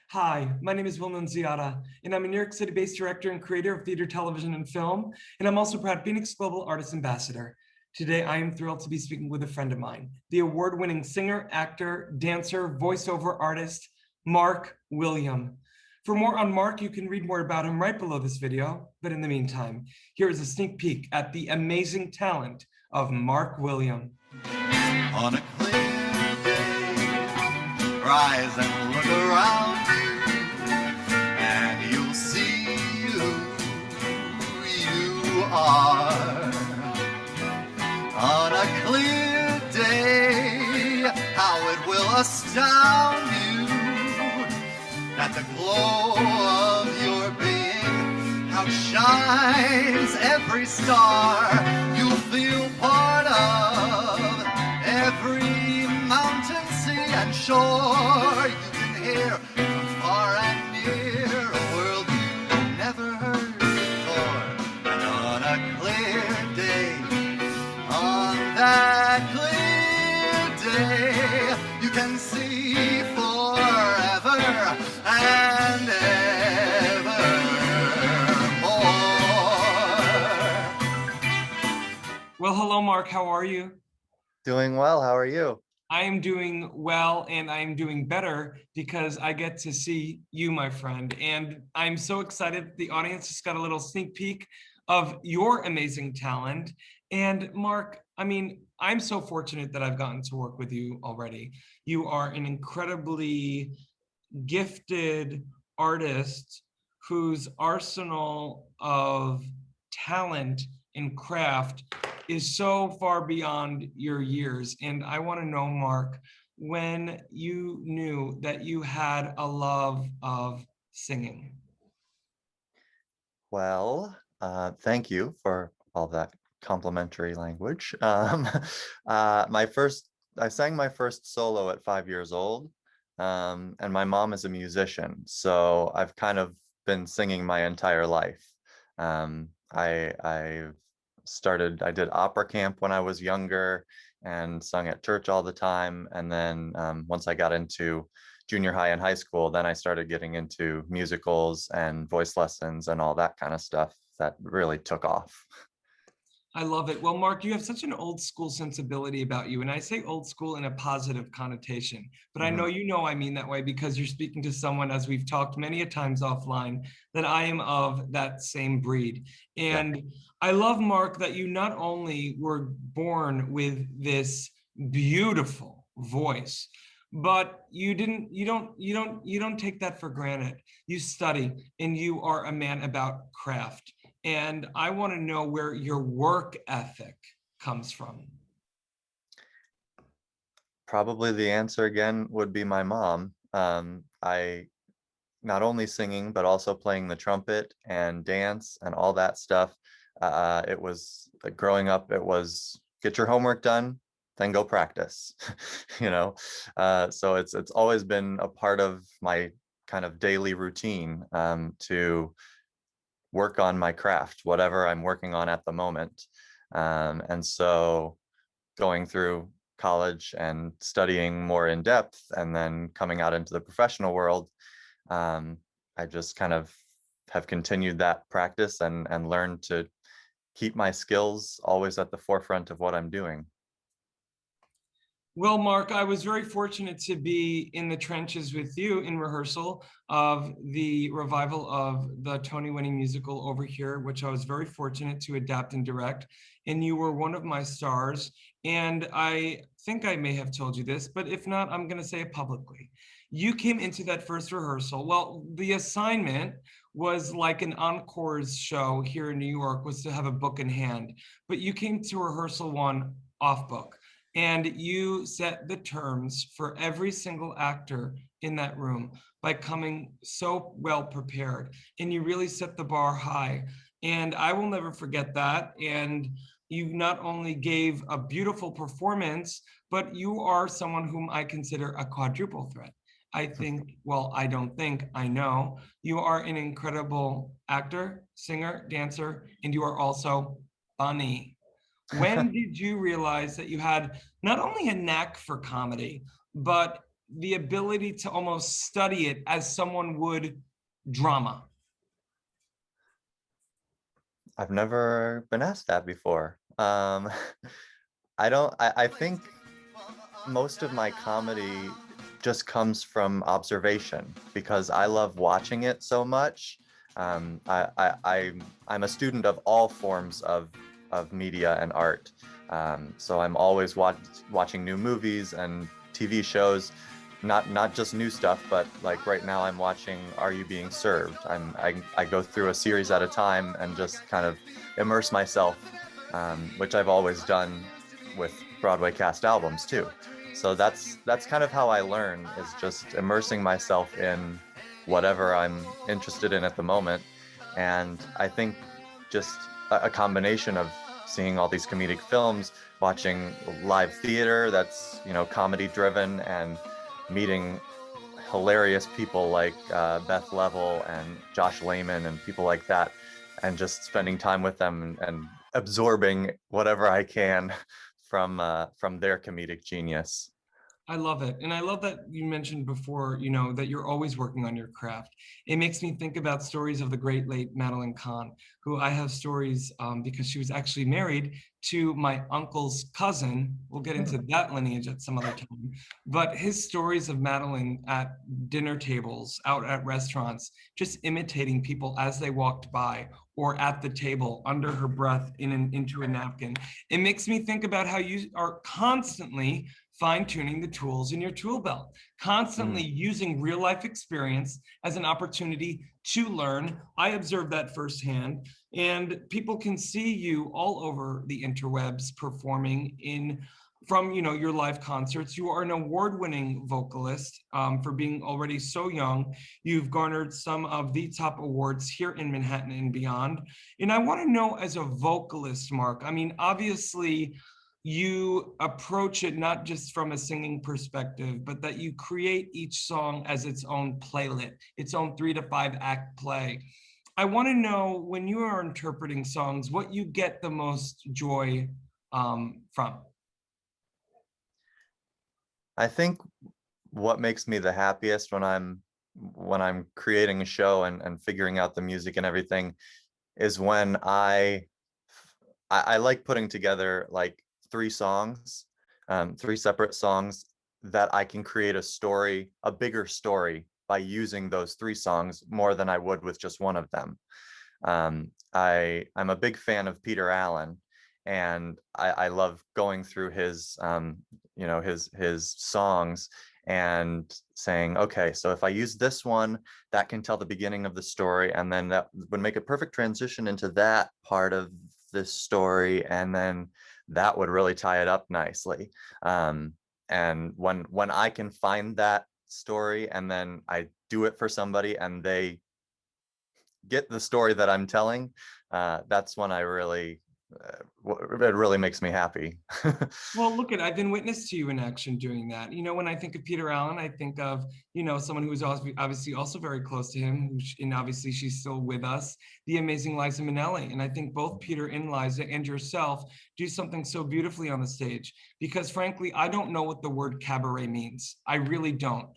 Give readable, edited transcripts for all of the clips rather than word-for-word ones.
Hi, my name is Nunziata, and I'm a New York City-based director and creator of theater, television, and film, and I'm also proud FENIX Global Artist Ambassador. Today, I am thrilled to be speaking with a friend of mine, the award-winning singer, actor, dancer, voiceover artist, Mark William. For more on Mark, you can read more about him right below this video, but in the meantime, here is a sneak peek at the amazing talent of Mark William. On a clear day, rise and look around you, and you'll see who you are. On a clear day, how it will astound you at the glow of your being, how shines every star. You'll feel part of every mountain, sea, and shore. You can hear from far and near a world you've never heard before. And on a clear day, on that clear day, you can see forever and evermore. Well, hello, Mark. How are you? Doing well. How are you? I am doing well, and I'm doing better because I get to see you, my friend. And I'm so excited. The audience just got a little sneak peek of your amazing talent. And Mark, I mean, I'm so fortunate that I've gotten to work with you already. You are an incredibly gifted artist whose arsenal of talent and craft is so far beyond your years. And I want to know, Mark, when you knew that you had a love of singing. Well, thank you for all that complimentary language. I sang my first solo at 5 years old, and my mom is a musician, so I've kind of been singing my entire life. I did opera camp when I was younger and sung at church all the time. And then once I got into junior high and high school, then I started getting into musicals and voice lessons and all that kind of stuff that really took off. I love it. Well, Mark, you have such an old school sensibility about you. And I say old school in a positive connotation, but I know you know I mean that way because you're speaking to someone, as we've talked many a times offline, that I am of that same breed. And I love, Mark, that you not only were born with this beautiful voice, but you don't take that for granted. You study and you are a man about craft. And I want to know where your work ethic comes from. Probably the answer again would be my mom. I not only singing, but also playing the trumpet and dance and all that stuff. It was growing up, it was get your homework done, then go practice, so it's always been a part of my kind of daily routine to work on my craft, whatever I'm working on at the moment. And so going through college and studying more in depth and then coming out into the professional world, I just kind of have continued that practice and learned to keep my skills always at the forefront of what I'm doing. Well, Mark, I was very fortunate to be in the trenches with you in rehearsal of the revival of the Tony-winning musical Over Here, which I was very fortunate to adapt and direct. And you were one of my stars. And I think I may have told you this, but if not, I'm going to say it publicly. You came into that first rehearsal. Well, the assignment was like an encores show here in New York, was to have a book in hand. But you came to rehearsal one off book. And you set the terms for every single actor in that room by coming so well prepared. And you really set the bar high. And I will never forget that. And you not only gave a beautiful performance, but you are someone whom I consider a quadruple threat. I think, well, I don't think, I know, you are an incredible actor, singer, dancer, and you are also funny. When did you realize that you had not only a knack for comedy, but the ability to almost study it as someone would drama? I've never been asked that before. I think most of my comedy just comes from observation because I love watching it so much. I'm a student of all forms of media and art. So I'm always watching new movies and TV shows, not just new stuff, but like right now I'm watching Are You Being Served? I go through a series at a time and just kind of immerse myself, which I've always done with Broadway cast albums too. So that's kind of how I learn, is just immersing myself in whatever I'm interested in at the moment. And I think just a combination of seeing all these comedic films, watching live theater that's, you know, comedy driven, and meeting hilarious people like Beth Level and Josh Lehman and people like that, and just spending time with them and absorbing whatever I can from their comedic genius. I love it. And I love that you mentioned before, you know, that you're always working on your craft. It makes me think about stories of the great late Madeline Kahn, who I have stories because she was actually married to my uncle's cousin. We'll get into that lineage at some other time. But his stories of Madeline at dinner tables, out at restaurants, just imitating people as they walked by or at the table under her breath into a napkin. It makes me think about how you are constantly fine-tuning the tools in your tool belt, constantly using real life experience as an opportunity to learn. I observed that firsthand, and people can see you all over the interwebs performing from, you know, your live concerts. You are an award-winning vocalist for being already so young. You've garnered some of the top awards here in Manhattan and beyond. And I want to know, as a vocalist, Mark, I mean, obviously, you approach it not just from a singing perspective, but that you create each song as its own playlet, its own 3 to 5 act play. I want to know, when you are interpreting songs, what you get the most joy from. I think what makes me the happiest when I'm creating a show and figuring out the music and everything is when I like putting together like 3 songs, 3 separate songs that I can create a story, a bigger story, by using those 3 songs more than I would with just one of them. I'm a big fan of Peter Allen, and I love going through his his songs and saying, okay, so if I use this one, that can tell the beginning of the story, and then that would make a perfect transition into that part of this story, and then that would really tie it up nicely. And when I can find that story and then I do it for somebody and they get the story that I'm telling, that's when it really makes me happy. Well, look at, I've been witness to you in action doing that. You know, when I think of Peter Allen, I think of, you know, someone who is obviously also very close to him, and obviously she's still with us, the amazing Liza Minnelli. And I think both Peter and Liza and yourself do something so beautifully on the stage, because frankly, I don't know what the word cabaret means. I really don't.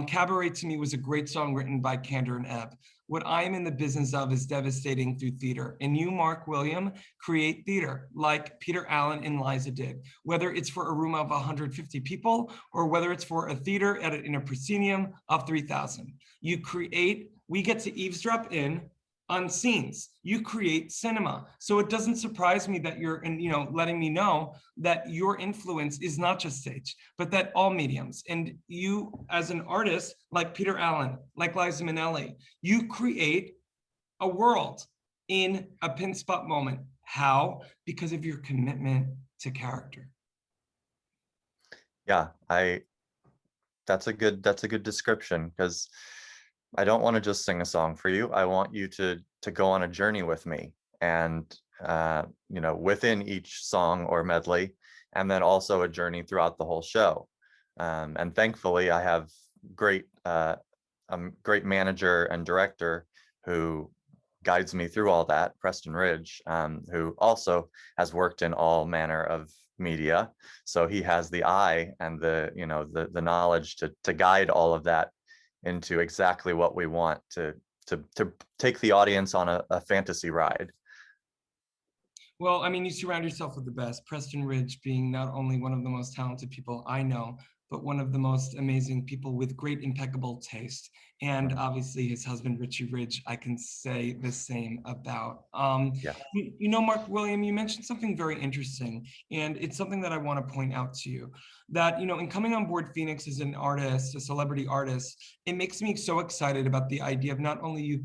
Cabaret to me was a great song written by Kander and Ebb. What I am in the business of is devastating through theater. And you, Mark William, create theater like Peter Allen and Liza did, whether it's for a room of 150 people or whether it's for a theater in a proscenium of 3,000. We get to eavesdrop in on scenes. You create cinema. So it doesn't surprise me that you're, letting me know that your influence is not just stage, but that all mediums. And you, as an artist, like Peter Allen, like Liza Minnelli, you create a world in a pin spot moment. How? Because of your commitment to character. Yeah, that's a good description, because I don't want to just sing a song for you. I want you to go on a journey with me, and within each song or medley, and then also a journey throughout the whole show. And thankfully, I have great great manager and director who guides me through all that, Preston Ridge, who also has worked in all manner of media. So he has the eye and the, you know, the knowledge to guide all of that into exactly what we want to take the audience on a fantasy ride. Well, I mean, you surround yourself with the best. Preston Ridge being not only one of the most talented people I know, but one of the most amazing people with great impeccable taste. And obviously his husband, Richie Ridge, I can say the same about. Yeah. You know, Mark William, you mentioned something very interesting, and it's something that I want to point out to you, that, you know, in coming on board FENIX as an artist, a celebrity artist, it makes me so excited about the idea of not only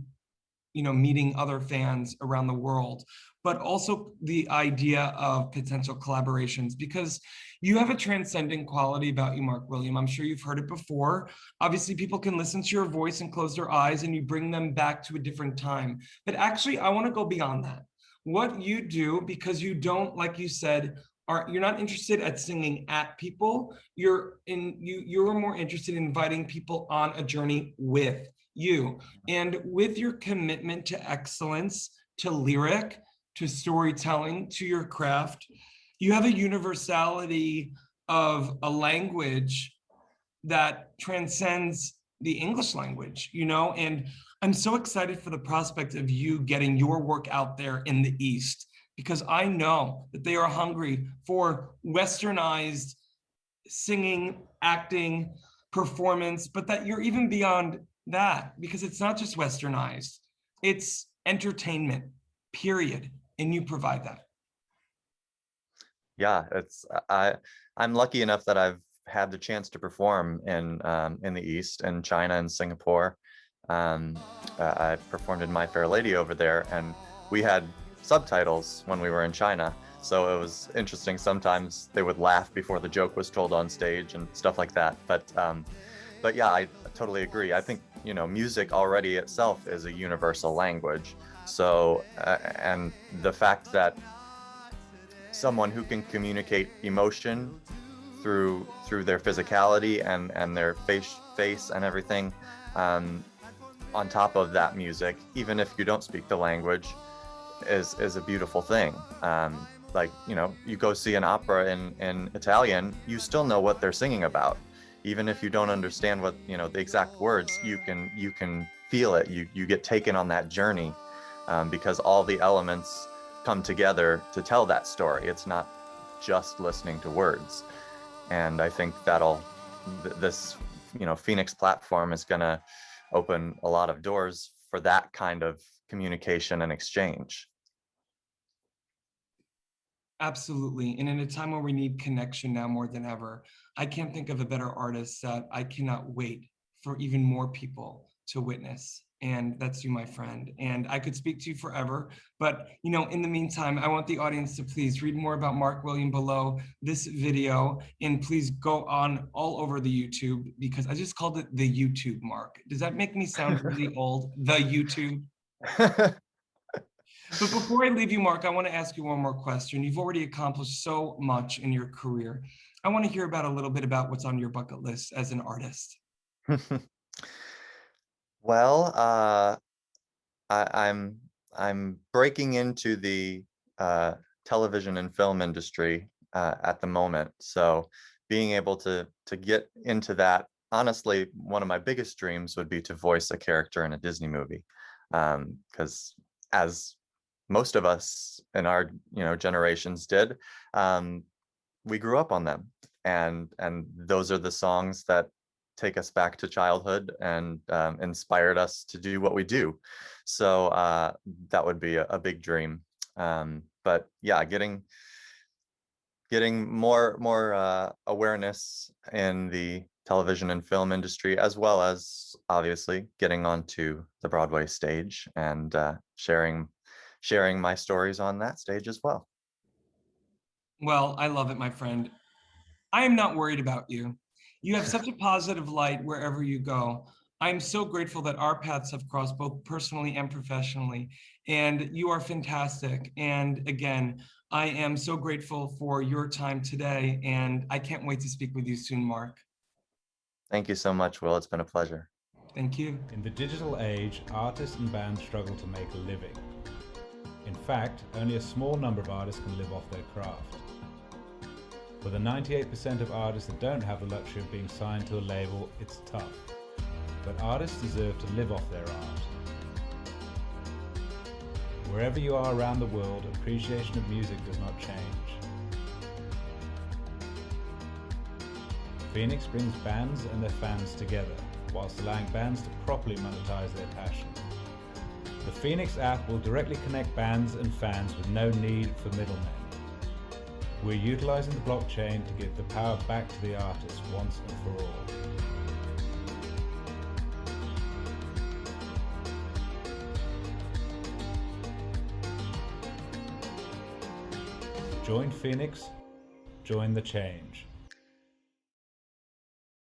you know, meeting other fans around the world, but also the idea of potential collaborations, because you have a transcendent quality about you, Mark William. I'm sure you've heard it before. Obviously, people can listen to your voice and close their eyes and you bring them back to a different time. But actually, I want to go beyond that. What you do, because you don't, like you said, you're not interested at singing at people. You're more interested in inviting people on a journey with you. And with your commitment to excellence, to lyric, to storytelling, to your craft, you have a universality of a language that transcends the English language, you know? And I'm so excited for the prospect of you getting your work out there in the East, because I know that they are hungry for westernized singing, acting, performance, but that you're even beyond that, because it's not just westernized, it's entertainment, period. And you provide that. Yeah, I'm lucky enough that I've had the chance to perform in the East, in China and Singapore. I performed in My Fair Lady over there, and we had subtitles when we were in China. So it was interesting. Sometimes they would laugh before the joke was told on stage and stuff like that. But yeah, I totally agree. I think, you know, music already itself is a universal language. So, and the fact that someone who can communicate emotion through their physicality and their face and everything, on top of that music, even if you don't speak the language, is a beautiful thing. Like, you know, you go see an opera in Italian, you still know what they're singing about. Even if you don't understand what, you know, the exact words, you can feel it. You get taken on that journey, because all the elements come together to tell that story. It's not just listening to words. And I think this, you know, FENIX platform is going to open a lot of doors for that kind of communication and exchange. Absolutely. And in a time where we need connection now more than ever, I can't think of a better artist that I cannot wait for even more people to witness. And that's you, my friend. And I could speak to you forever, but, you know, in the meantime, I want the audience to please read more about Mark William below this video, and please go on all over the YouTube, because I just called it the YouTube, Mark. Does that make me sound really old? The YouTube? But before I leave you, Mark, I want to ask you one more question. You've already accomplished so much in your career. I want to hear about a little bit about what's on your bucket list as an artist. Well, I'm breaking into the television and film industry at the moment. So being able to get into that, honestly, one of my biggest dreams would be to voice a character in a Disney movie, because as most of us in our, you know, generations did, we grew up on them, and those are the songs that take us back to childhood and inspired us to do what we do. So that would be a big dream. But yeah, getting more awareness in the television and film industry, as well as obviously getting onto the Broadway stage and sharing my stories on that stage as well. Well, I love it, my friend. I am not worried about you. You have such a positive light wherever you go. I'm so grateful that our paths have crossed both personally and professionally, and you are fantastic. And again, I am so grateful for your time today, and I can't wait to speak with you soon, Mark. Thank you so much, Will. It's been a pleasure. Thank you. In the digital age, artists and bands struggle to make a living. In fact, only a small number of artists can live off their craft. For the 98% of artists that don't have the luxury of being signed to a label, it's tough. But artists deserve to live off their art. Wherever you are around the world, appreciation of music does not change. FENIX brings bands and their fans together, whilst allowing bands to properly monetize their passion. The FENIX app will directly connect bands and fans with no need for middlemen. We're utilizing the blockchain to give the power back to the artist once and for all. Join FENIX, join the change.